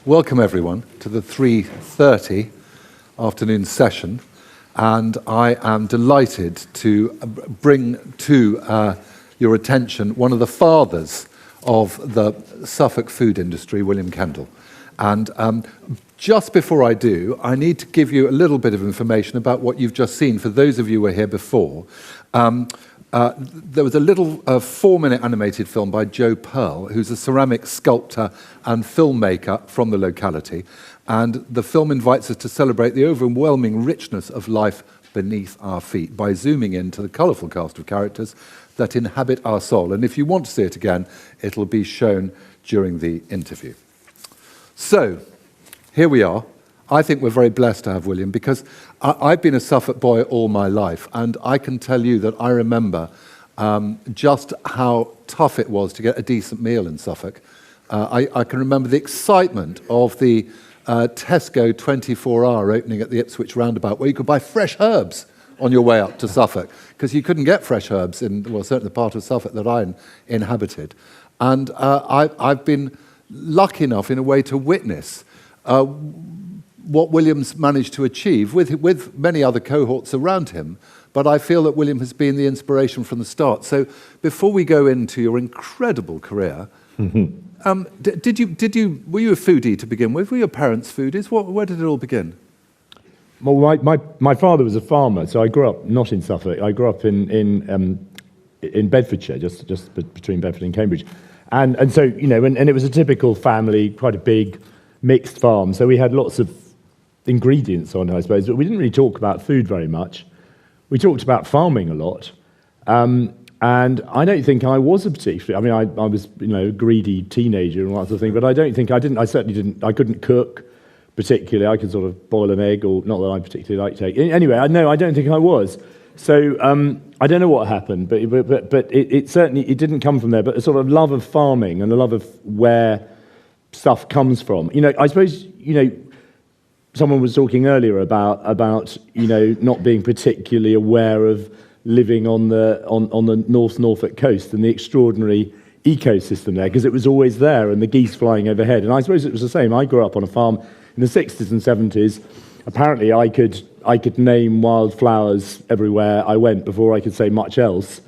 Welcome everyone to the 3:30 afternoon session, and I am delighted to bring to your attention one of the fathers of the Suffolk food industry, William Kendall. And just before I do, I need to give you a little bit of information about what you've just seen. For those of you who were here before, there was a little 4-minute animated film by Joe Pearl, who's a ceramic sculptor and filmmaker from the locality. And the film invites us to celebrate the overwhelming richness of life beneath our feet by zooming into the colourful cast of characters that inhabit our soul. And if you want to see it again, it'll be shown during the interview. So, here we are. I think we're very blessed to have William, because I've been a Suffolk boy all my life, and I can tell you that I remember just how tough it was to get a decent meal in Suffolk. I can remember the excitement of the Tesco 24-hour opening at the Ipswich roundabout, where you could buy fresh herbs on your way up to Suffolk, because you couldn't get fresh herbs in, well, certainly the part of Suffolk that I inhabited. And I've been lucky enough, in a way, to witness what William's managed to achieve with many other cohorts around him. But I feel that William has been the inspiration from the start. So before we go into your incredible career, were you a foodie to begin with? Were your parents foodies? Where did it all begin? Well, my father was a farmer, so I grew up not in Suffolk. I grew up in Bedfordshire, just between Bedford and Cambridge. And so, you know, and it was a typical family, quite a big mixed farm. So we had lots of ingredients on, I suppose, but we didn't really talk about food very much. We talked about farming a lot. And I don't think I was a particularly, I was, you know, a greedy teenager and all that sort of thing, but I couldn't cook particularly. I could sort of boil an egg, or not that I particularly liked egg. Anyway, I don't think I was. So I don't know what happened, but it certainly didn't come from there. But a sort of love of farming and a love of where stuff comes from. You know, I suppose, you know, someone was talking earlier about you know, not being particularly aware of living on the North Norfolk coast and the extraordinary ecosystem there, because it was always there, and the geese flying overhead. And I suppose it was the same. I grew up on a farm in the 60s and 70s. Apparently, I could name wildflowers everywhere I went before I could say much else.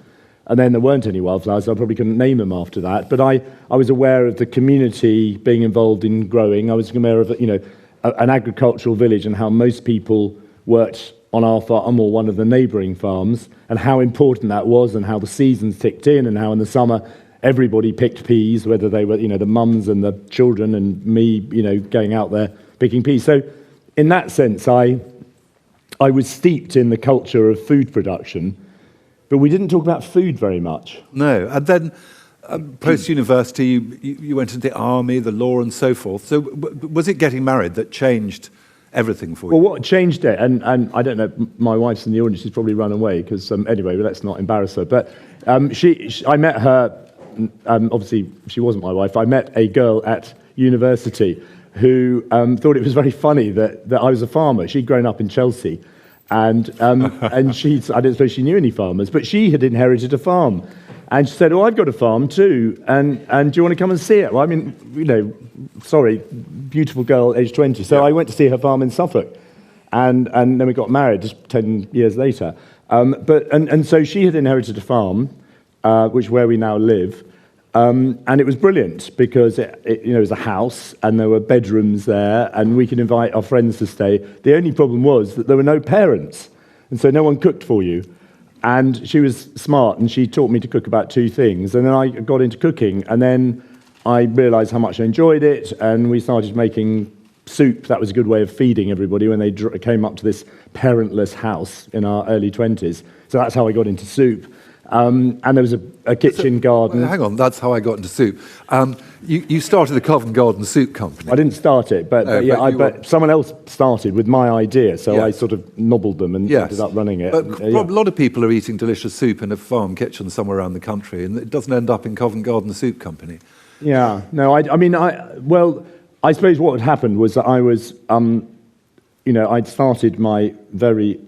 And then there weren't any wildflowers, so I probably couldn't name them after that. But I was aware of the community being involved in growing. I was aware of, you know, an agricultural village, and how most people worked on our farm or one of the neighbouring farms, and how important that was, and how the seasons ticked in, and how in the summer everybody picked peas, whether they were, you know, the mums and the children and me, you know, going out there picking peas. So in that sense, I was steeped in the culture of food production, but we didn't talk about food very much. No, and then post-university, you went into the army, the law, and so forth. So was it getting married that changed everything for you? Well, what changed it, and I don't know, my wife's in the audience, she's probably run away, because anyway, let's not embarrass her. But I met her, obviously she wasn't my wife. I met a girl at university who thought it was very funny that I was a farmer. She'd grown up in Chelsea, and I don't suppose she knew any farmers, but she had inherited a farm. And she said, "Oh, I've got a farm too, and do you want to come and see it?" Well, I mean, you know, sorry, beautiful girl, age 20. So yeah. I went to see her farm in Suffolk, and then we got married just 10 years later. But so she had inherited a farm, where we now live, and it was brilliant, because it you know, it was a house, and there were bedrooms there, and we could invite our friends to stay. The only problem was that there were no parents, and so no one cooked for you. And she was smart, and she taught me to cook about 2 things. And then I got into cooking, and then I realised how much I enjoyed it, and we started making soup. That was a good way of feeding everybody when they came up to this parentless house in our early 20s. So that's how I got into soup. And there was a kitchen garden. Hang on, that's how I got into soup. You started the Covent Garden Soup Company. I didn't start it, but someone else started with my idea, so yes. I sort of nobbled them and ended up running it. But a lot of people are eating delicious soup in a farm kitchen somewhere around the country, and it doesn't end up in Covent Garden Soup Company. Yeah, no, I suppose what had happened was that I was, you know, I'd started my very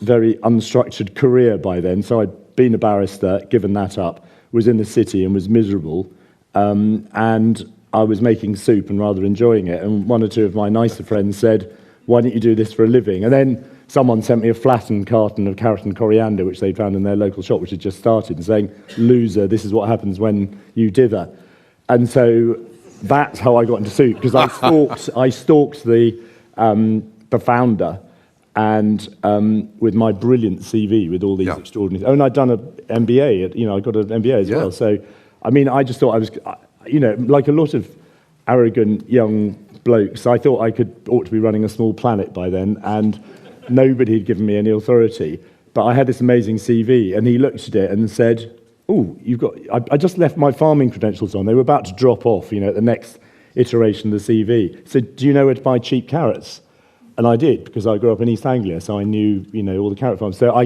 unstructured career by then. So I'd been a barrister, given that up, was in the city and was miserable. And I was making soup and rather enjoying it. And one or two of my nicer friends said, "Why don't you do this for a living?" And then someone sent me a flattened carton of carrot and coriander, which they'd found in their local shop, which had just started, and saying, "Loser, this is what happens when you dither." And so that's how I got into soup, because I stalked the founder, and with my brilliant CV with all these extraordinary. Oh, and I'd done an MBA. I got an MBA as well. So, I mean, I just thought I was, like a lot of arrogant young blokes, I thought I ought to be running a small planet by then, and nobody had given me any authority. But I had this amazing CV, and he looked at it and said, "Oh, you've got." I just left my farming credentials on. They were about to drop off, at the next iteration of the CV. He said, "Do you know where to buy cheap carrots?" And I did, because I grew up in East Anglia, so I knew, all the carrot farms. So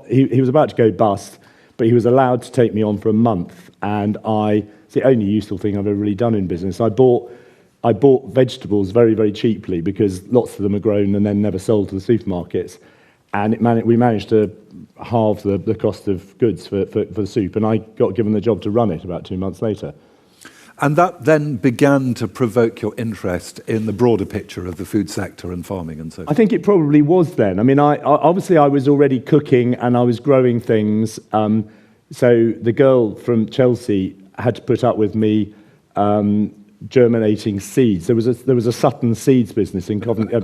he was about to go bust, but he was allowed to take me on for a month, and it's the only useful thing I've ever really done in business. I bought vegetables very, very cheaply, because lots of them are grown and then never sold to the supermarkets. And we managed to halve the cost of goods for the soup, and I got given the job to run it about 2 months later. And that then began to provoke your interest in the broader picture of the food sector and farming and so forth. I think it probably was then. I mean, obviously I was already cooking and I was growing things. So the girl from Chelsea had to put up with me germinating seeds. There was a Sutton seeds business in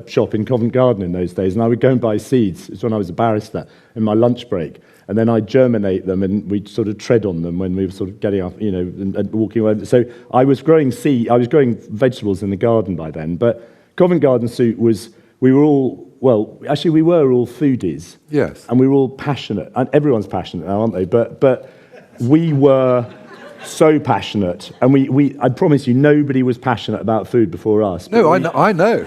shop in Covent Garden in those days, and I would go and buy seeds. It's when I was a barrister in my lunch break, and then I'd germinate them, and we'd sort of tread on them when we were sort of getting up, and walking away. So I was growing vegetables in the garden by then. But Covent Garden soup we were all foodies. Yes. And we were all passionate, and everyone's passionate now, aren't they? But we were so passionate, and I promise you, nobody was passionate about food before us. No, I know.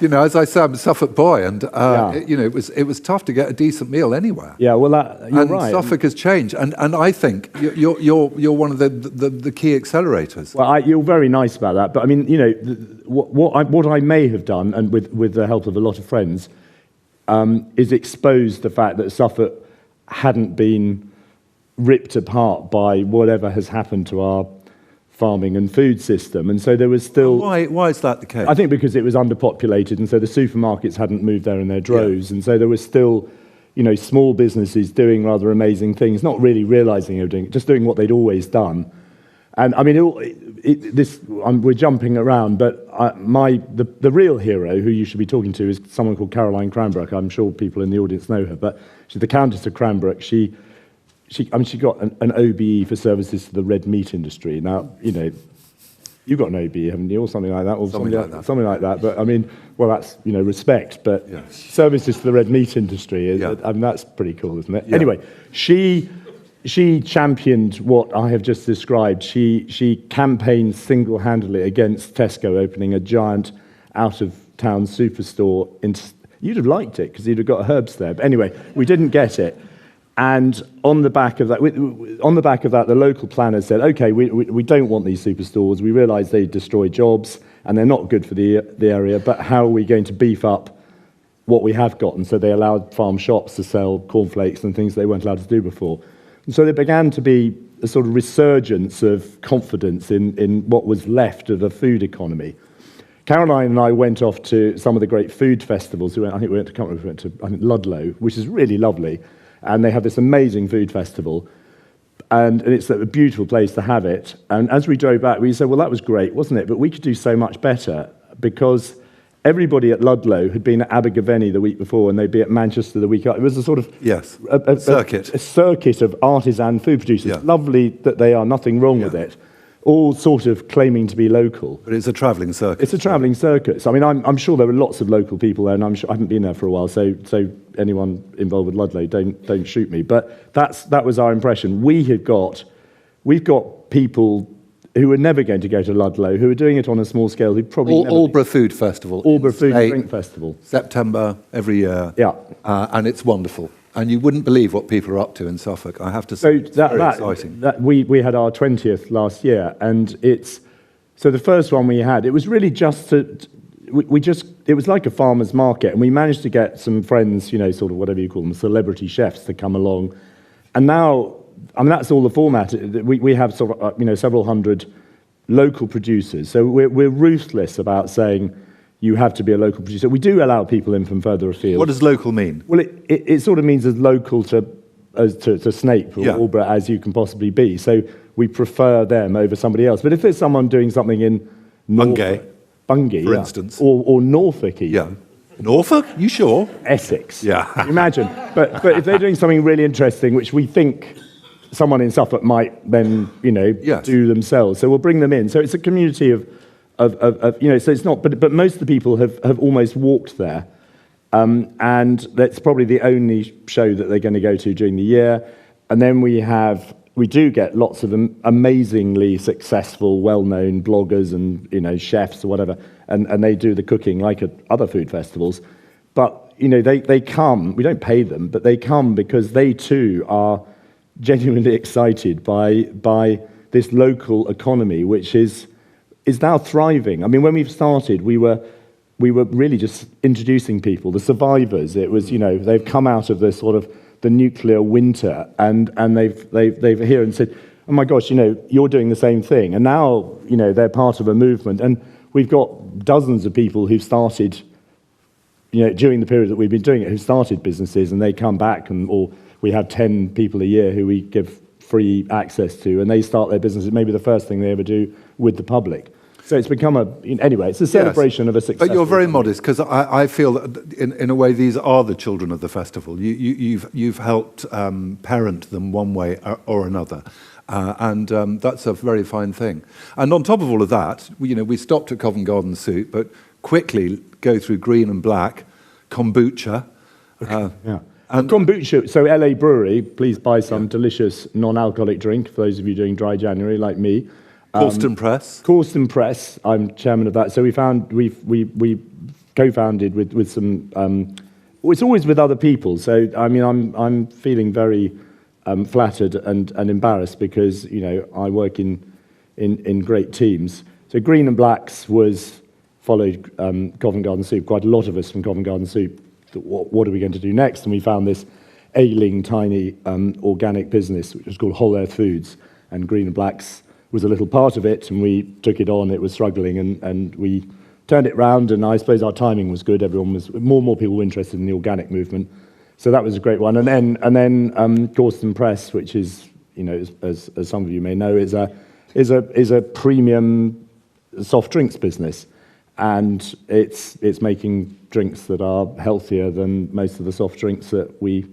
As I say, I'm a Suffolk boy, and it was tough to get a decent meal anywhere. Yeah, well, you're right. Suffolk has changed, and I think you're one of the key accelerators. Well, you're very nice about that, but I mean, what I may have done, and with the help of a lot of friends, is expose the fact that Suffolk hadn't been ripped apart by whatever has happened to our farming and food system, and so there was still. Why is that the case? I think because it was underpopulated, and so the supermarkets hadn't moved there in their droves, and so there was still, small businesses doing rather amazing things, not really realising they were doing it, just doing what they'd always done. And I mean, we're jumping around, but the real hero, who you should be talking to, is someone called Caroline Cranbrook. I'm sure people in the audience know her, but she's the Countess of Cranbrook. She got an OBE for services to the red meat industry. Now, you've got an OBE, haven't you, or something like that, or something like that. But I mean, well, that's respect. But services to the red meat industry that's pretty cool, isn't it? Yeah. Anyway, she championed what I have just described. She campaigned single-handedly against Tesco opening a giant out-of-town superstore. You'd have liked it because you'd have got herbs there. But anyway, we didn't get it. And on the back of that, the local planners said, "Okay, we don't want these superstores. We realise they destroy jobs and they're not good for the area. But how are we going to beef up what we have got?" And so they allowed farm shops to sell cornflakes and things they weren't allowed to do before. And so there began to be a sort of resurgence of confidence in what was left of the food economy. Caroline and I went off to some of the great food festivals. I think we went to Ludlow, which is really lovely. And they have this amazing food festival, and it's a beautiful place to have it. And as we drove back, we said, well, that was great, wasn't it? But we could do so much better, because everybody at Ludlow had been at Abergavenny the week before, and they'd be at Manchester the week after. It was a sort of circuit. A circuit of artisan food producers. Yeah. Lovely that they are, nothing wrong with it. All sort of claiming to be local. But it's a travelling circus. It's a travelling circus. I mean, I'm sure there were lots of local people there, and I'm sure I haven't been there for a while, so anyone involved with Ludlow, don't shoot me. But that was our impression. We've got people who were never going to go to Ludlow, who are doing it on a small scale, who probably Aldeburgh Food Festival. Aldeburgh Food and Drink Festival. September every year. Yeah. And it's wonderful. And you wouldn't believe what people are up to in Suffolk, I have to say. It's very exciting. We had our 20th last year, and so the first one we had, it was really just it was like a farmer's market, and we managed to get some friends, sort of whatever you call them, celebrity chefs, to come along. And now, I mean, that's all the format. We have sort of, several hundred local producers. So we're ruthless about saying you have to be a local producer. We do allow people in from further afield. What does local mean? Well, it sort of means as local to Snape or Aldeburgh as you can possibly be. So we prefer them over somebody else. But if there's someone doing something in Bungay, for instance, or Norfolk even. Norfolk? You sure? Essex. Yeah. Imagine. But if they're doing something really interesting, which we think someone in Suffolk might then, do themselves. So we'll bring them in. So it's a community of so it's not, but most of the people have almost walked there. And that's probably the only show that they're going to go to during the year. And then we do get lots of amazingly successful, well-known bloggers and, chefs or whatever. And they do the cooking like at other food festivals. But, they come, we don't pay them, but they come because they too are genuinely excited by this local economy, which is now thriving. I mean, when we've started, we were really just introducing people, the survivors. It was, they've come out of this sort of the nuclear winter, and they've here and said, oh my gosh, you're doing the same thing, and now they're part of a movement, and we've got dozens of people who've started, during the period that we've been doing it, who started businesses, and they come back, or we have 10 people a year who we give free access to, and they start their businesses, maybe the first thing they ever do with the public. So it's become it's a celebration of a success. But you're very modest, because I feel that in a way these are the children of the festival. You've helped parent them one way or another, and that's a very fine thing. And on top of all of that, we stopped at Covent Garden Soup, but quickly go through green and black, kombucha. And kombucha, so LA Brewery, please buy some delicious non-alcoholic drink for those of you doing dry January like me. Corsten Press. Corsten Press, I'm chairman of that. So we co-founded with some. It's always with other people. So I mean, I'm feeling very flattered and embarrassed because I work in great teams. So Green and Blacks followed Covent Garden Soup. Quite a lot of us from Covent Garden Soup thought, what are we going to do next? And we found this ailing, tiny organic business which was called Whole Earth Foods, and Green and Blacks was a little part of it, and we took it on. It was struggling, and we turned it round, and I suppose our timing was good. Everyone was more people were interested in the organic movement, so that was a great one. And then Corsten Press, which is as some of you may know, is a premium soft drinks business, and it's making drinks that are healthier than most of the soft drinks that we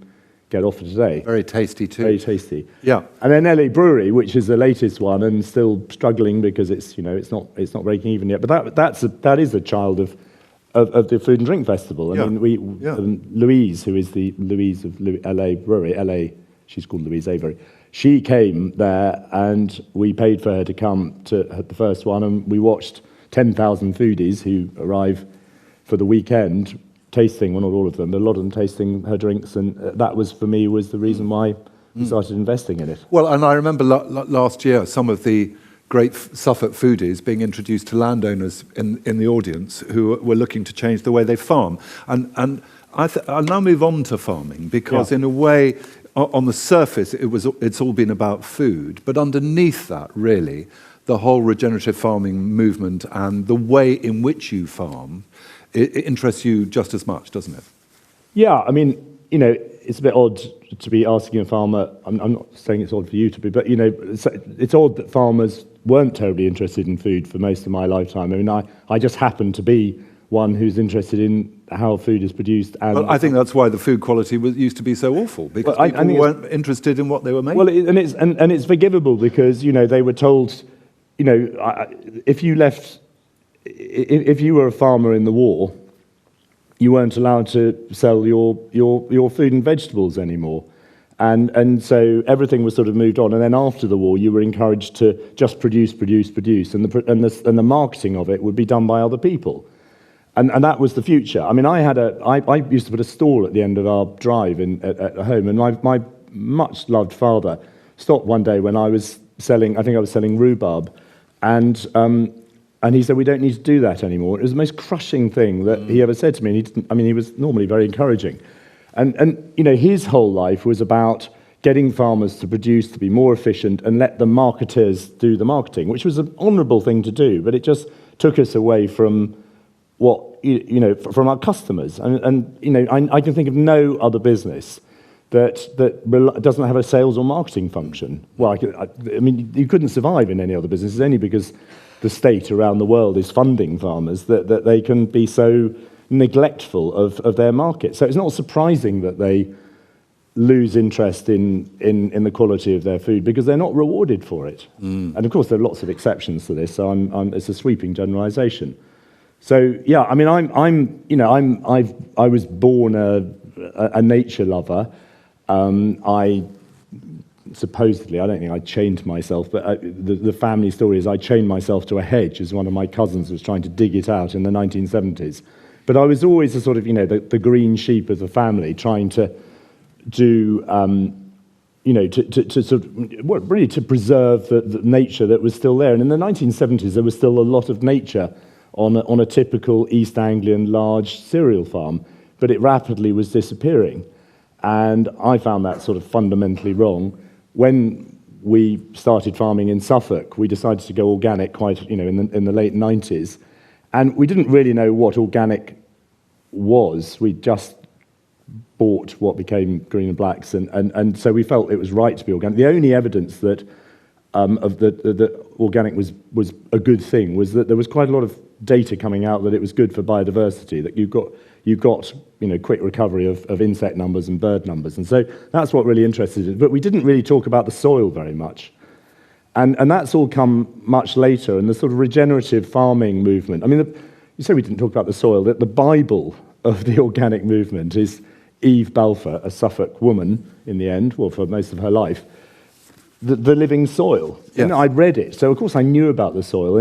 get offered today. Very tasty too. Very tasty. Yeah. And then LA Brewery, which is the latest one and still struggling because it's not breaking even yet. But that is a child of the Food and Drink Festival. I mean, Louise, who is the Louise of LA Brewery, LA, she's called Louise Avery. She came there, and we paid for her to come to the first one, and we watched 10,000 foodies who arrive for the weekend tasting, well, not all of them, but a lot of them tasting her drinks, and that was, for me, was the reason why we started investing in it. Well, and I remember last year some of the great Suffolk foodies being introduced to landowners in the audience who were looking to change the way they farm. And I'll now move on to farming, because in a way, on the surface, it's all been about food, but underneath that, really, the whole regenerative farming movement and the way in which you farm, it interests you just as much, doesn't it? Yeah, I mean, it's a bit odd to be asking a farmer. I'm not saying it's odd for you to be, but it's odd that farmers weren't terribly interested in food for most of my lifetime. I mean, I just happen to be one who's interested in how food is produced. And well, I think that's why the food quality used to be so awful, because people weren't interested in what they were making. Well, and it's forgivable because they were told, if you were a farmer in the war, you weren't allowed to sell your food and vegetables anymore. And so everything was sort of moved on. And then after the war, you were encouraged to just produce. And the marketing of it would be done by other people. And that was the future. I mean, I used to put a stall at the end of our drive at home. And my much loved father stopped one day when I was selling rhubarb. And he said, we don't need to do that anymore. It was the most crushing thing that he ever said to me. And he was normally very encouraging. And his whole life was about getting farmers to produce, to be more efficient, and let the marketers do the marketing, which was an honourable thing to do, but it just took us away from from our customers. And I can think of no other business that doesn't have a sales or marketing function. Well, I mean, you couldn't survive in any other business. It's only because the state around the world is funding farmers that they can be so neglectful of their market. So it's not surprising that they lose interest in the quality of their food because they're not rewarded for it. And of course, there are lots of exceptions to this. So it's a sweeping generalisation. So yeah, I mean, I was born a nature lover. I supposedly, I don't think I chained myself, but the family story is I chained myself to a hedge as one of my cousins was trying to dig it out in the 1970s. But I was always a sort of, the green sheep of the family, trying to do, to sort of, really to preserve the nature that was still there. And in the 1970s, there was still a lot of nature on a typical East Anglian large cereal farm, but it rapidly was disappearing. And I found that sort of fundamentally wrong. When we started farming in Suffolk, we decided to go organic quite, in the late 90s. And we didn't really know what organic was. We just bought what became Green and Blacks, and so we felt it was right to be organic. The only evidence that that organic was a good thing was that there was quite a lot of data coming out that it was good for biodiversity, that you got quick recovery of insect numbers and bird numbers, and so that's what really interested us. But we didn't really talk about the soil very much, and that's all come much later. And the sort of regenerative farming movement. I mean, you say we didn't talk about the soil. That the Bible of the organic movement is Eve Balfour, a Suffolk woman in the end, well, for most of her life. The living soil. Yes. I'd read it, so of course I knew about the soil,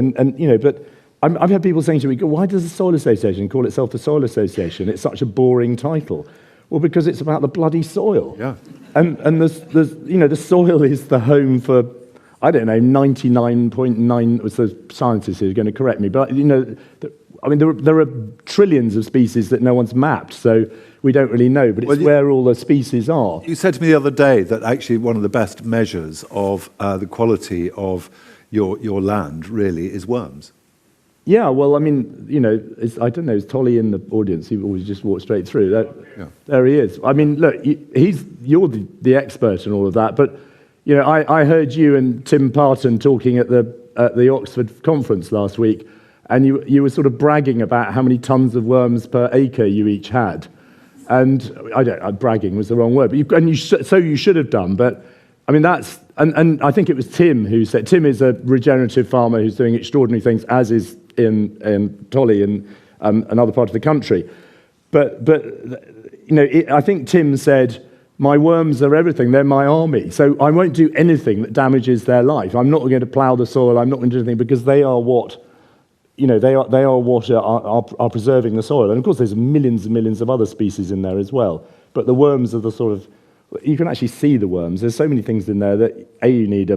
but I've had people saying to me, why does the Soil Association call itself the Soil Association? It's such a boring title. Well, because it's about the bloody soil. Yeah. And the soil is the home for, I don't know, 99.9, so scientists who are going to correct me, but there are trillions of species that no one's mapped, so we don't really know, but it's where all the species are. You said to me the other day that actually one of the best measures of the quality of your land really is worms. Yeah, well, I mean, I don't know, is Tolly in the audience? He always just walked straight through. There he is. I mean, look, you're the expert in all of that, but, I heard you and Tim Parton talking at the Oxford conference last week, and you were sort of bragging about how many tons of worms per acre you each had. And bragging was the wrong word, but you should have done. But I mean, and I think it was Tim who said, Tim is a regenerative farmer who's doing extraordinary things, as is in Tolly and another part of the country. But I think Tim said, my worms are everything, they're my army. So I won't do anything that damages their life. I'm not going to plough the soil, I'm not going to do anything, because they are what they are what are preserving the soil. And of course, there's millions and millions of other species in there as well. But the worms are the sort of, you can actually see the worms. There's so many things in there that you need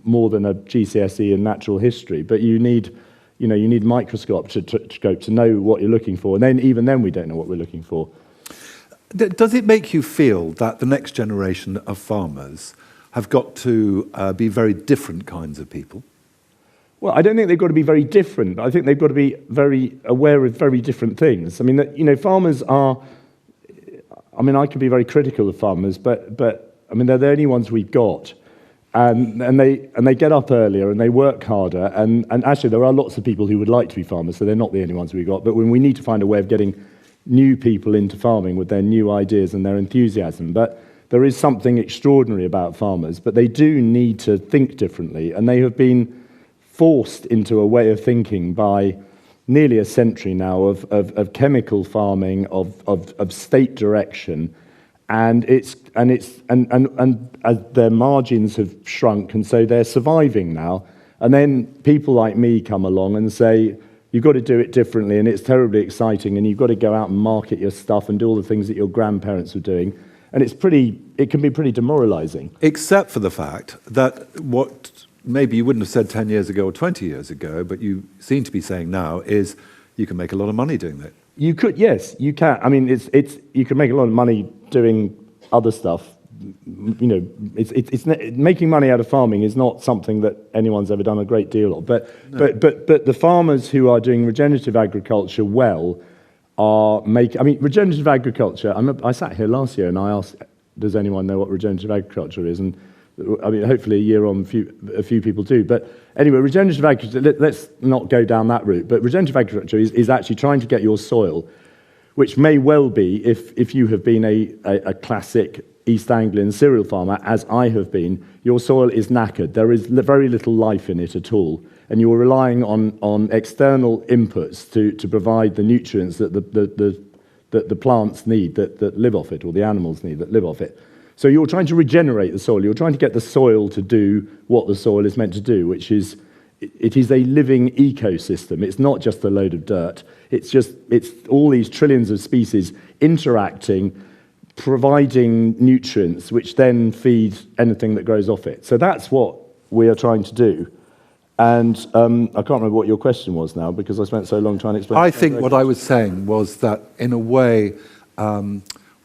more than a GCSE in natural history, but you need microscope to know what you're looking for. And then even then, we don't know what we're looking for. Does it make you feel that the next generation of farmers have got to be very different kinds of people? Well, I don't think they've got to be very different. I think they've got to be very aware of very different things. I mean, farmers are. I mean, I can be very critical of farmers, but I mean, they're the only ones we've got, and they get up earlier and they work harder. And actually, there are lots of people who would like to be farmers, so they're not the only ones we've got. But when we need to find a way of getting new people into farming with their new ideas and their enthusiasm, but there is something extraordinary about farmers. But they do need to think differently, and they have been forced into a way of thinking by nearly a century now of chemical farming, of state direction, and as their margins have shrunk, and so they're surviving now. And then people like me come along and say, you've got to do it differently, and it's terribly exciting, and you've got to go out and market your stuff and do all the things that your grandparents were doing. And it can be pretty demoralizing. Except for the fact that what maybe you wouldn't have said 10 years ago or 20 years ago, but you seem to be saying now, is you can make a lot of money doing that. You could, yes, you can. I mean, you can make a lot of money doing other stuff making money out of farming is not something that anyone's ever done a great deal of. But the farmers who are doing regenerative agriculture well are making. I mean, regenerative agriculture. I sat here last year and I asked, does anyone know what regenerative agriculture is? And I mean, hopefully a year on, a few people do. But anyway, regenerative agriculture. Let's not go down that route. But regenerative agriculture is actually trying to get your soil, which may well be, if you have been a classic East Anglian cereal farmer, as I have been, your soil is knackered. There is very little life in it at all. And you're relying on external inputs to provide the nutrients that the plants need that live off it, or the animals need that live off it. So you're trying to regenerate the soil. You're trying to get the soil to do what the soil is meant to do, which is, it is a living ecosystem. It's not just a load of dirt. It's all these trillions of species interacting, providing nutrients, which then feed anything that grows off it. So that's what we are trying to do. And I can't remember what your question was now, because I spent so long trying to explain. I think what I was saying was that, in a way,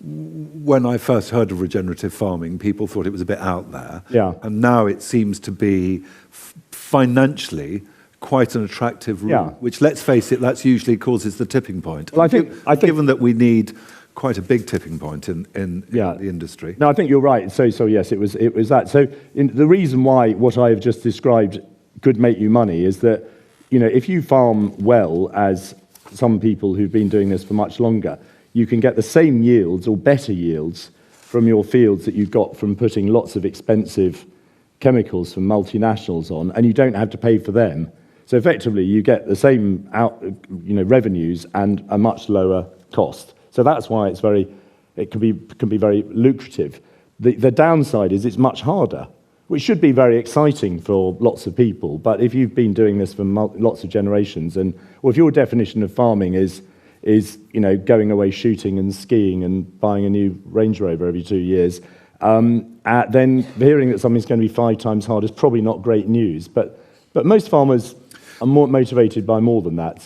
when I first heard of regenerative farming, people thought it was a bit out there. Yeah. And now it seems to be financially quite an attractive route, which, let's face it, that's usually causes the tipping point. Well, I think given that we need quite a big tipping point in the industry. No, I think you're right. So yes, it was that. So the reason why what I have just described could make you money is that, if you farm well, as some people who've been doing this for much longer, you can get the same yields or better yields from your fields that you've got from putting lots of expensive chemicals from multinationals on, and you don't have to pay for them. So effectively, you get the same revenues and a much lower cost. So that's why it can be very lucrative. The downside is it's much harder, which should be very exciting for lots of people. But if you've been doing this for lots of generations, or if your definition of farming is going away shooting and skiing and buying a new Range Rover every 2 years, then hearing that something's going to be 5 times harder is probably not great news. But most farmers are more motivated by more than that.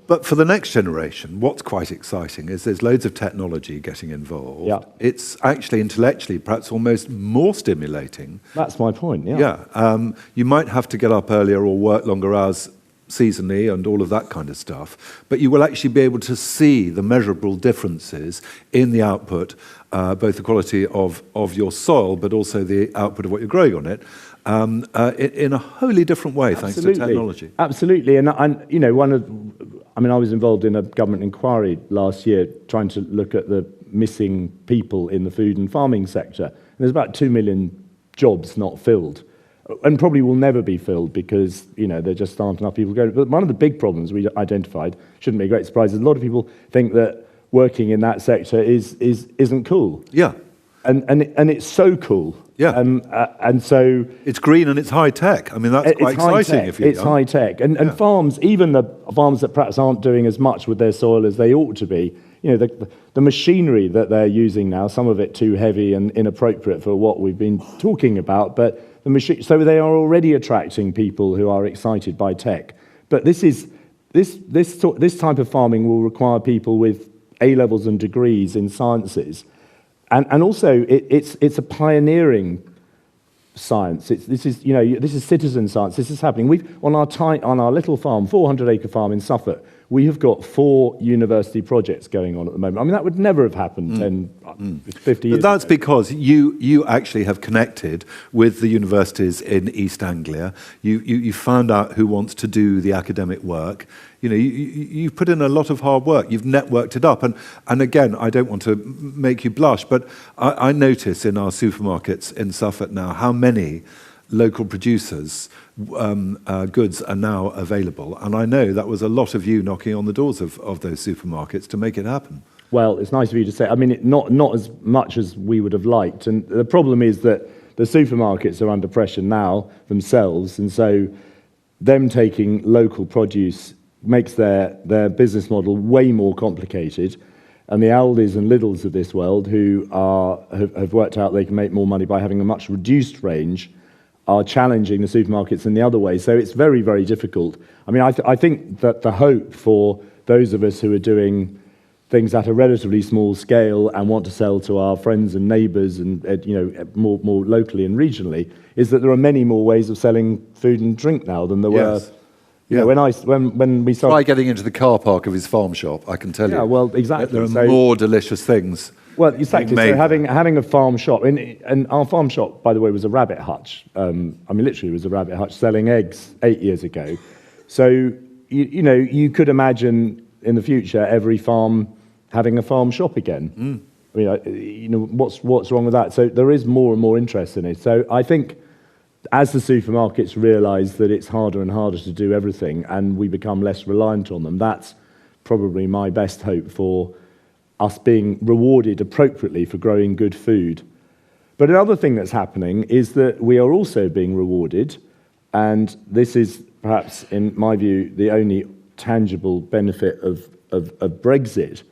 But for the next generation, what's quite exciting is there's loads of technology getting involved. Yeah. It's actually intellectually perhaps almost more stimulating. That's my point, yeah. Yeah. You might have to get up earlier or work longer hours seasonally and all of that kind of stuff, but you will actually be able to see the measurable differences in the output, both the quality of your soil, but also the output of what you're growing on it, in a wholly different way. Absolutely. Thanks to technology. Absolutely, and I was involved in a government inquiry last year trying to look at the missing people in the food and farming sector. And there's about 2 million jobs not filled, and probably will never be filled because there just aren't enough people going. But one of the big problems we identified, shouldn't be a great surprise, is a lot of people think that working in that sector isn't cool. Yeah. And it's so cool. Yeah. And so it's green and it's high tech. I mean, that's quite exciting if you're young. High tech. And farms, even the farms that perhaps aren't doing as much with their soil as they ought to be, the machinery that they're using now, some of it too heavy and inappropriate for what we've been talking about, but so they are already attracting people who are excited by tech. But this type of farming will require people with A-levels and degrees in sciences. And also, it's a pioneering science. This is citizen science. This is happening. On our little farm, 400-acre farm in Suffolk, we have got 4 university projects going on at the moment. I mean, that would never have happened 50 years ago. But that's because you actually have connected with the universities in East Anglia. You found out who wants to do the academic work. You put in a lot of hard work. You've networked it up. And again, I don't want to make you blush, but I notice in our supermarkets in Suffolk now how many local producers' goods are now available. And I know that was a lot of you knocking on the doors of those supermarkets to make it happen. Well, it's nice of you to say. I mean, not as much as we would have liked. And the problem is that the supermarkets are under pressure now themselves. And so them taking local produce makes their business model way more complicated. And the Aldis and Lidls of this world, who have worked out they can make more money by having a much reduced range, are challenging the supermarkets in the other way. So it's very, very difficult. I mean, I think that the hope for those of us who are doing things at a relatively small scale and want to sell to our friends and neighbours and more locally and regionally, is that there are many more ways of selling food and drink now than there were. When we started. Try getting into the car park of his farm shop, I can tell you. Yeah, well, exactly. There are more delicious things. Well, exactly. So having a farm shop, and our farm shop, by the way, was a rabbit hutch. Literally, it was a rabbit hutch selling eggs 8 years ago. So you could imagine in the future every farm having a farm shop again. What's wrong with that? So there is more and more interest in it. So I think as the supermarkets realise that it's harder and harder to do everything, and we become less reliant on them, that's probably my best hope for us being rewarded appropriately for growing good food. But another thing that's happening is that we are also being rewarded, and this is perhaps, in my view, the only tangible benefit of Brexit,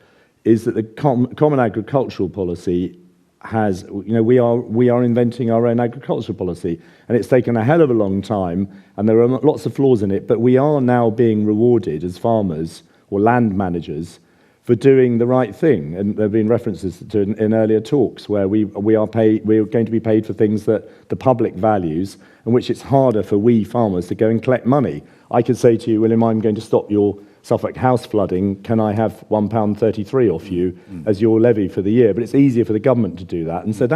is that the common agricultural policy has, we are inventing our own agricultural policy, and it's taken a hell of a long time, and there are lots of flaws in it, but we are now being rewarded as farmers or land managers for doing the right thing. And there have been references to in earlier talks where we're going to be paid for things that the public values, and which it's harder for we farmers to go and collect money. I could say to you, William, I'm going to stop your Suffolk house flooding, can I have £1.33 off you as your levy for the year? But it's easier for the government to do that. And so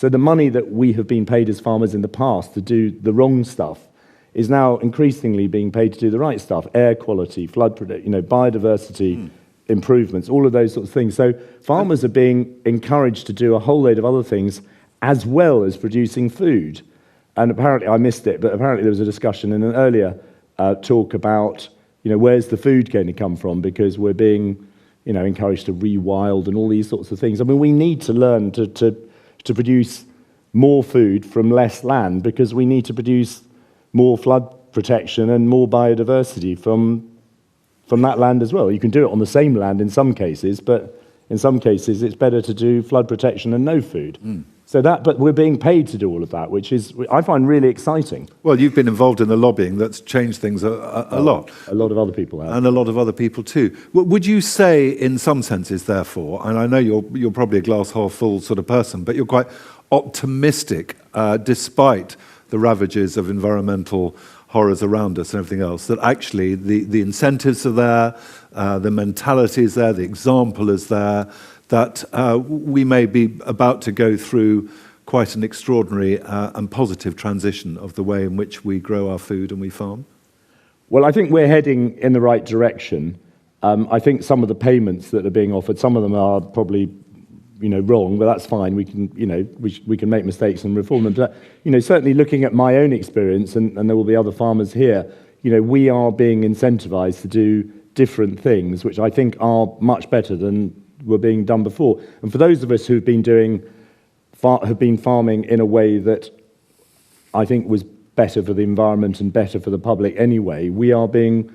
the money that we have been paid as farmers in the past to do the wrong stuff is now increasingly being paid to do the right stuff: air quality, flood protection, biodiversity improvements, all of those sorts of things. So farmers are being encouraged to do a whole load of other things as well as producing food. And apparently, I missed it, but apparently there was a discussion in an earlier talk about where's the food going to come from, because we're being encouraged to rewild and all these sorts of things. I mean, we need to learn to produce more food from less land, because we need to produce more flood protection and more biodiversity from that land as well. You can do it on the same land in some cases, but in some cases it's better to do flood protection and no food. But we're being paid to do all of that, which is, I find, really exciting. Well, you've been involved in the lobbying that's changed things a lot. A lot of other people have. And a lot of other people too. Would you say, in some senses, therefore, and I know you're probably a glass half full sort of person, but you're quite optimistic, despite the ravages of environmental horrors around us and everything else, that actually the incentives are there, the mentality is there, the example is there, that we may be about to go through quite an extraordinary and positive transition of the way in which we grow our food and we farm? Well, I think we're heading in the right direction. I think some of the payments that are being offered, some of them are probably wrong, but that's fine. We can we can make mistakes and reform them. But certainly looking at my own experience, and there will be other farmers here, we are being incentivized to do different things, which I think are much better than were being done before. And for those of us who've been farming in a way that I think was better for the environment and better for the public anyway, we are being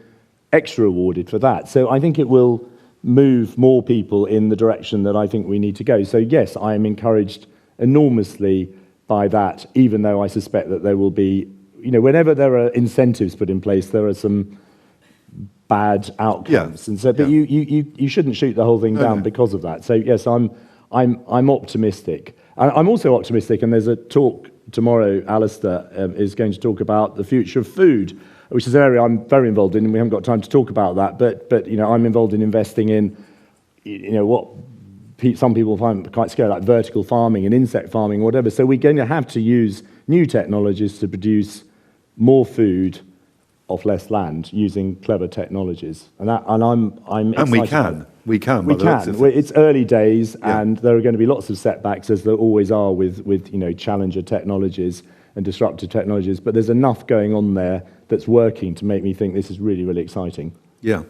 extra rewarded for that. So I think it will move more people in the direction that I think we need to go. So yes, I am encouraged enormously by that, even though I suspect that there will be, whenever there are incentives put in place, there are some bad outcomes. And so, but you shouldn't shoot the whole thing down because of that. So yes, I'm optimistic. I'm also optimistic, and there's a talk tomorrow. Alistair is going to talk about the future of food, which is an area I'm very involved in, and we haven't got time to talk about that. But I'm involved in investing in what some people find quite scary, like vertical farming and insect farming, or whatever. So we're going to have to use new technologies to produce more food off less land using clever technologies, and I'm excited. We can. It's early days, and there are going to be lots of setbacks, as there always are with challenger technologies and disruptive technologies. But there's enough going on there that's working to make me think this is really, really exciting. Yeah.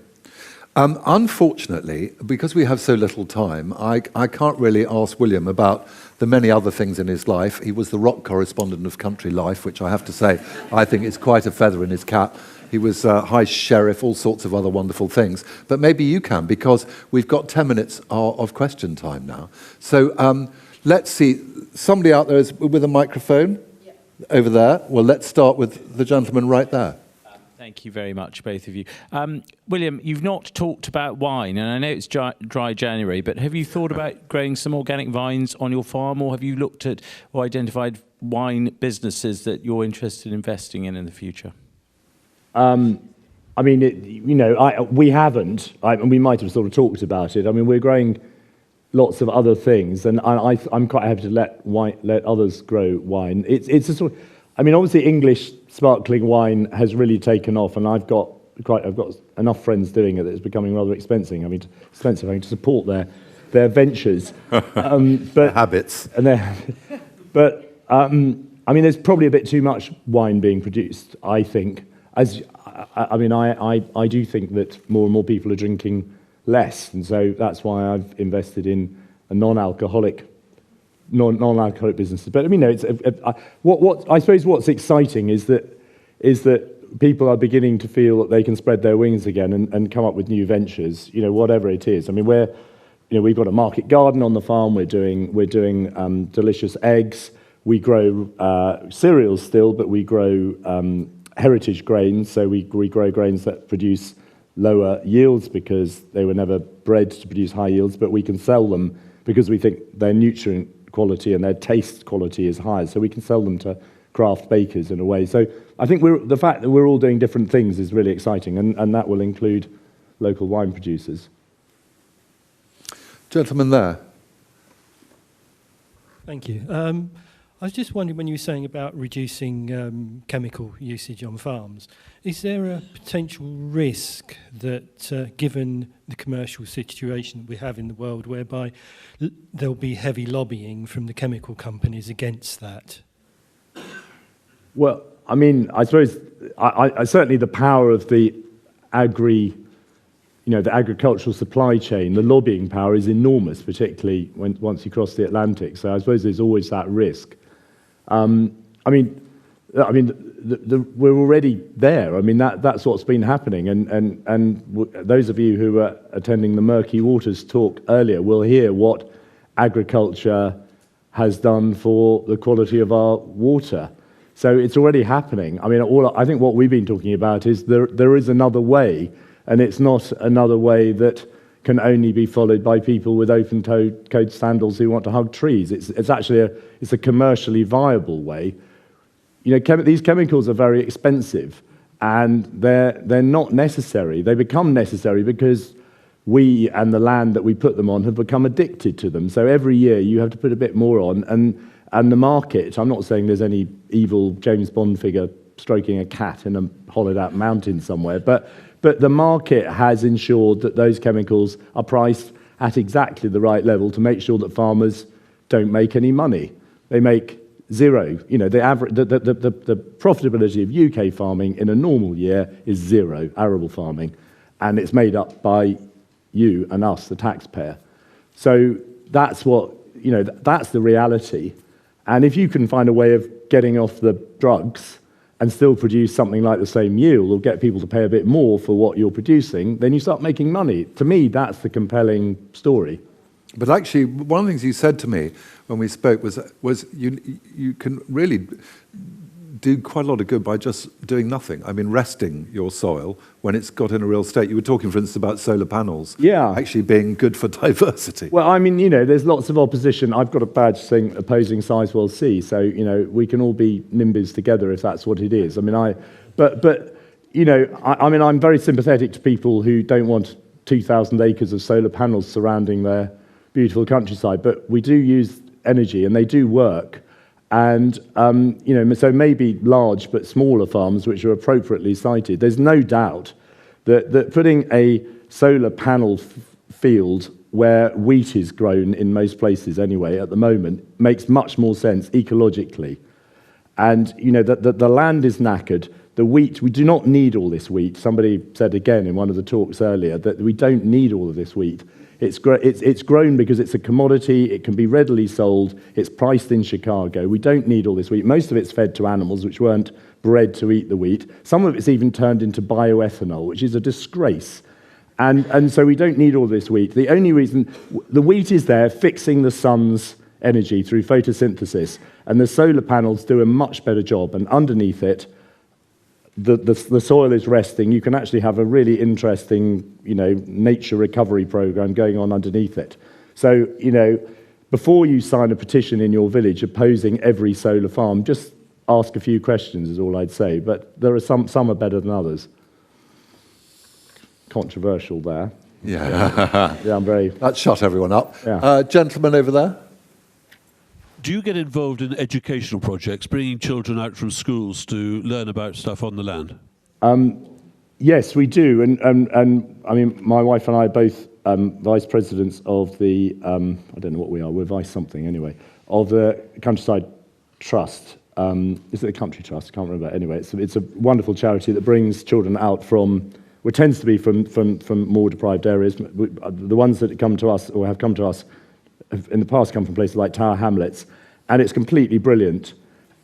Unfortunately, because we have so little time, I can't really ask William about the many other things in his life. He was the rock correspondent of Country Life, which I have to say, I think is quite a feather in his cap. He was High Sheriff, all sorts of other wonderful things. But maybe you can, because we've got 10 minutes of question time now. So let's see. Somebody out there is with a microphone? Yeah. Over there. Well, let's start with the gentleman right there. Thank you very much, both of you. William, you've not talked about wine, and I know it's dry January, but have you thought about growing some organic vines on your farm, or have you looked at or identified wine businesses that you're interested in investing in the future? I mean, we haven't, and we might have sort of talked about it. I mean, we're growing lots of other things, and I'm quite happy to let others grow wine. It's a sort of, I mean, obviously English sparkling wine has really taken off, and I've got enough friends doing it that it's becoming rather expensive. I mean, having to support their ventures, but Habits. But I mean, there's probably a bit too much wine being produced, I think. I do think that more and more people are drinking less, and so that's why I've invested in a non-alcoholic business. But I mean, it's what I suppose what's exciting is that people are beginning to feel that they can spread their wings again and come up with new ventures. Whatever it is. I mean, we've got a market garden on the farm. We're doing delicious eggs. We grow cereals still, but we grow heritage grains. So we grow grains that produce lower yields because they were never bred to produce high yields, but we can sell them because we think their nutrient quality and their taste quality is high. So we can sell them to craft bakers in a way. So I think the fact that we're all doing different things is really exciting, and that will include local wine producers. Gentleman there. Thank you. I was just wondering, when you were saying about reducing chemical usage on farms, is there a potential risk that, given the commercial situation we have in the world, whereby there'll be heavy lobbying from the chemical companies against that? Well, I mean, I suppose I certainly the power of the agricultural supply chain, the lobbying power is enormous, particularly once you cross the Atlantic. So I suppose there's always that risk. We're already there. I mean, that's what's been happening. And those of you who were attending the Murky Waters talk earlier will hear what agriculture has done for the quality of our water. So it's already happening. I mean, I think what we've been talking about is there is another way, and it's not another way that can only be followed by people with open-toed sandals who want to hug trees. It's actually a commercially viable way. These chemicals are very expensive, and they're not necessary. They become necessary because we and the land that we put them on have become addicted to them. So every year you have to put a bit more on, and the market. I'm not saying there's any evil James Bond figure stroking a cat in a hollowed-out mountain somewhere, but the market has ensured that those chemicals are priced at exactly the right level to make sure that farmers don't make any money. They make zero. The profitability of UK farming in a normal year is zero, arable farming, and it's made up by you and us, the taxpayer. So that's that's the reality. And if you can find a way of getting off the drugs and still produce something like the same yield, or get people to pay a bit more for what you're producing, then you start making money. To me, that's the compelling story. But actually, one of the things you said to me when we spoke was you can really do quite a lot of good by just doing nothing. I mean, resting your soil when it's got in a real state. You were talking, for instance, about solar panels actually being good for diversity. Well, I mean, there's lots of opposition. I've got a badge saying opposing Sizewell C, so, we can all be NIMBYs together if that's what it is. I mean, I'm very sympathetic to people who don't want 2,000 acres of solar panels surrounding their beautiful countryside, but we do use energy and they do work. And, so maybe large but smaller farms which are appropriately sited, there's no doubt that putting a solar panel field where wheat is grown in most places anyway at the moment makes much more sense ecologically. And, the land is knackered. The wheat, we do not need all this wheat. Somebody said again in one of the talks earlier that we don't need all of this wheat. It's grown because it's a commodity, it can be readily sold, it's priced in Chicago. We don't need all this wheat. Most of it's fed to animals which weren't bred to eat the wheat. Some of it's even turned into bioethanol, which is a disgrace. And so we don't need all this wheat. The only reason, the wheat is there fixing the sun's energy through photosynthesis, and the solar panels do a much better job, and underneath it, the soil is resting, you can actually have a really interesting, nature recovery program going on underneath it. So, before you sign a petition in your village opposing every solar farm, just ask a few questions is all I'd say. But there are some are better than others. Controversial there. Yeah. Yeah, I'm very... That shut everyone up. Yeah. Gentleman over there. Do you get involved in educational projects, bringing children out from schools to learn about stuff on the land? Yes, we do. And I mean, my wife and I are both vice presidents of the, I don't know what we are, we're vice something anyway, of the Countryside Trust. Is it the Country Trust? I can't remember. Anyway, it's a wonderful charity that brings children out from, well, it tends to be from more deprived areas. The ones that come to us, or have come to us, have in the past come from places like Tower Hamlets, and it's completely brilliant.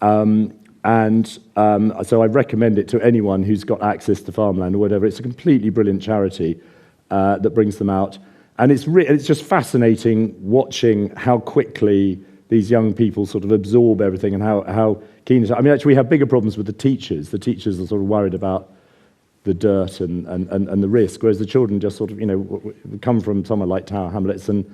So I recommend it to anyone who's got access to farmland or whatever. It's a completely brilliant charity that brings them out. And it's just fascinating watching how quickly these young people sort of absorb everything and how keen it is. I mean, actually, we have bigger problems with the teachers. The teachers are sort of worried about the dirt and the risk, whereas the children just sort of, come from somewhere like Tower Hamlets and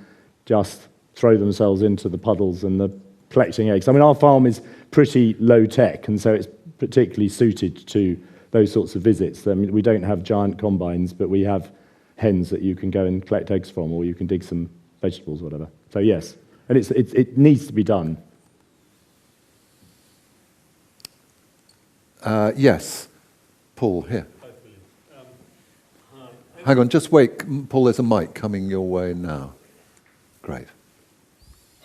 just throw themselves into the puddles and the collecting eggs. I mean, our farm is pretty low tech, and so it's particularly suited to those sorts of visits. I mean, we don't have giant combines, but we have hens that you can go and collect eggs from, or you can dig some vegetables or whatever. So yes, and it needs to be done. Yes. Paul, here. Hang on, just wait. Paul, there's a mic coming your way now. Great.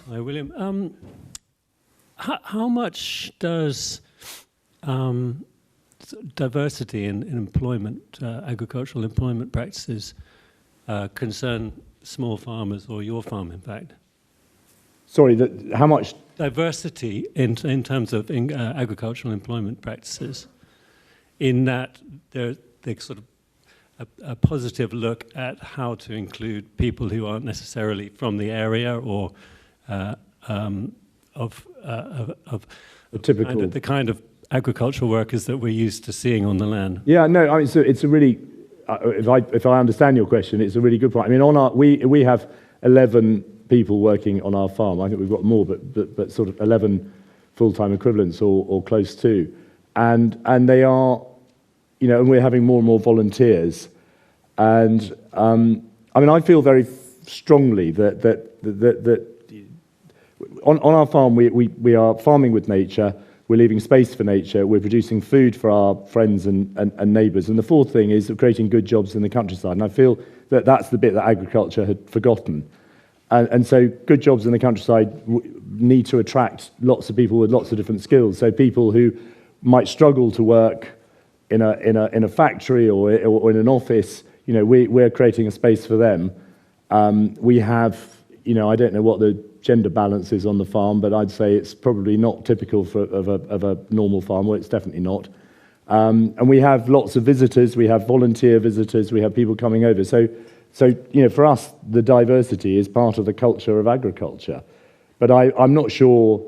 Hi, William. How much does diversity in employment, agricultural employment practices, concern small farmers or your farm, in fact? Sorry, how much? Diversity in terms of agricultural employment practices, in that they're sort of a positive look at how to include people who aren't necessarily from the area or of typical the kind of agricultural workers that we're used to seeing on the land. Yeah, no, I mean, so it's a really, if I understand your question, it's a really good point. I mean, we have 11 people working on our farm. I think we've got more, but sort of 11 full-time equivalents or close to, and they are, and we're having more and more volunteers, and I mean, I feel very strongly that on our farm we are farming with nature. We're leaving space for nature. We're producing food for our friends and neighbours. And the fourth thing is creating good jobs in the countryside. And I feel that that's the bit that agriculture had forgotten. And so good jobs in the countryside need to attract lots of people with lots of different skills. So people who might struggle to work in a factory or in an office, we're creating a space for them. We have, I don't know what the gender balance is on the farm, but I'd say it's probably not typical of a normal farm. Well, it's definitely not. And we have lots of visitors. We have volunteer visitors. We have people coming over. So for us, the diversity is part of the culture of agriculture. But I'm not sure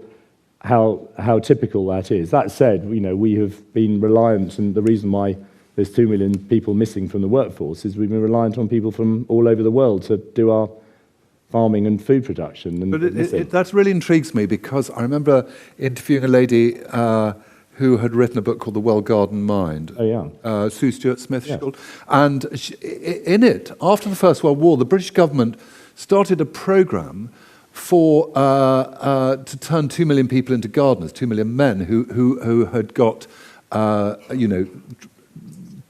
how typical that is. That said, we have been reliant, and the reason why there's 2 million people missing from the workforce is we've been reliant on people from all over the world to do our farming and food production. But that really intrigues me, because I remember interviewing a lady who had written a book called The Well-Gardened Mind. Oh, yeah. Sue Stuart-Smith. Yeah. And in it, after the First World War, the British government started a programme to turn 2 million people into gardeners, 2 million men who had got,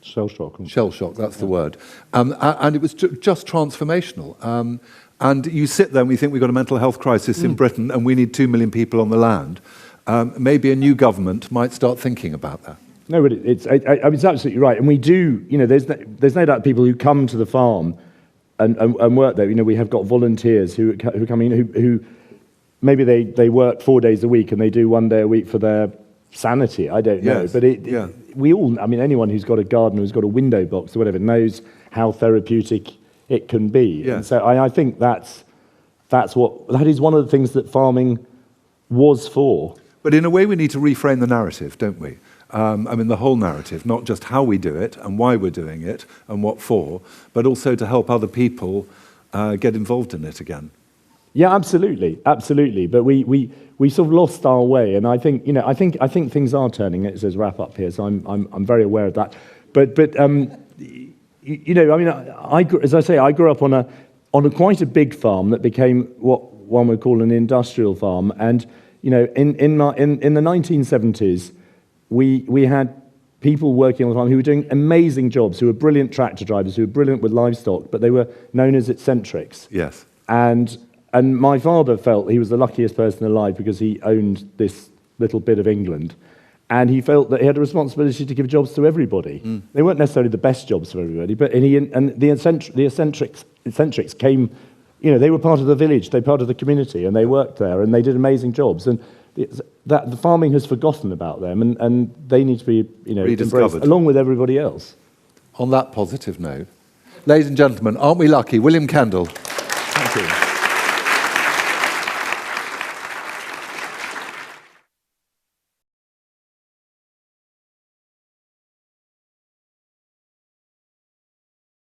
Shell shock. Shell shock, that's the word. And it was just transformational. And you sit there and we think we've got a mental health crisis in Britain and we need 2 million people on the land. Maybe a new government might start thinking about that. No, but it's absolutely right. And we do, there's no doubt people who come to the farm and work there. We have got volunteers who come in, who maybe they work 4 days a week and they do 1 day a week for their sanity. I don't know. Yes. But we all, anyone who's got a garden, who's got a window box or whatever, knows how therapeutic it can be. Yes. And so I think that is one of the things that farming was for. But in a way, we need to reframe the narrative, don't we? the whole narrative, not just how we do it and why we're doing it and what for, but also to help other people get involved in it again. Yeah, absolutely. But we sort of lost our way, and I think things are turning. It says wrap up here, so I'm very aware of that. But as I say, I grew up on a quite a big farm that became what one would call an industrial farm, and in the 1970s, we had people working on the farm who were doing amazing jobs, who were brilliant tractor drivers, who were brilliant with livestock, but they were known as eccentrics. Yes. And my father felt he was the luckiest person alive because he owned this little bit of England, and he felt that he had a responsibility to give jobs to everybody. They weren't necessarily the best jobs for everybody, but the eccentrics came. They were part of the village, they were part of the community, and they worked there, and they did amazing jobs. And that the farming has forgotten about them, and they need to be embraced along with everybody else. On that positive note, ladies and gentlemen, aren't we lucky? William Kendall. Thank you.